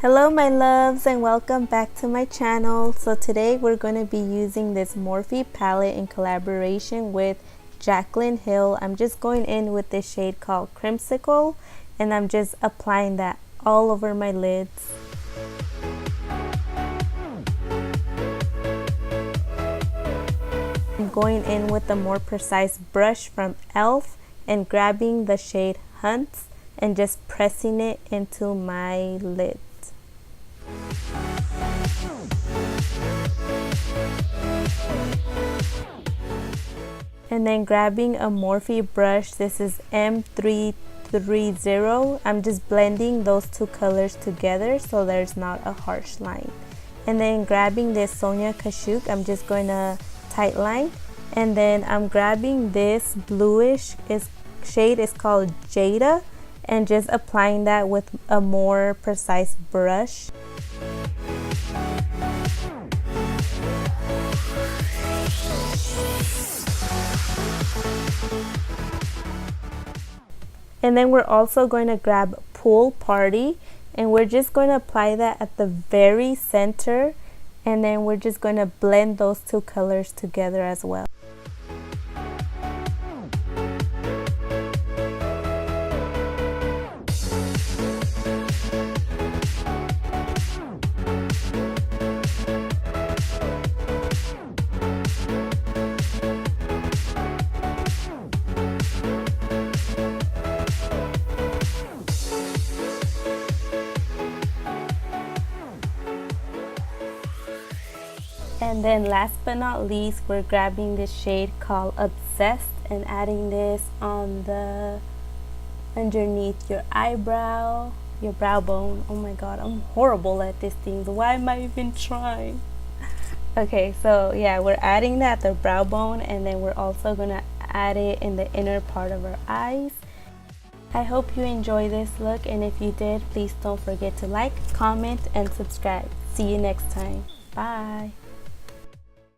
Hello my loves and welcome back to my channel. So today we're going to be using this Morphe palette in collaboration with Jaclyn Hill. I'm just going in with this shade called Crimsicle and I'm just applying that all over my lids. I'm going in with a more precise brush from e.l.f. and grabbing the shade Hunts and just pressing it into my lids. And then grabbing a Morphe brush, this is M330, I'm just blending those two colors together so there's not a harsh line. And then grabbing this Sonia Kashuk, I'm just going to Tightline. And then I'm grabbing this bluish shade, is called Jada, and just applying that with a more precise brush. And then we're also going to grab Pool Party and we're just going to apply that at the very center, and then we're just going to blend those two colors together as well. And then last but not least, we're grabbing this shade called Obsessed and adding this on the underneath your eyebrow, your brow bone. Oh my god, I'm horrible at these things. Why am I even trying? Okay, so yeah, we're adding that at the brow bone, and then we're also gonna add it in the inner part of our eyes. I hope you enjoy this look, and if you did, please don't forget to like, comment, and subscribe. See you next time. Bye.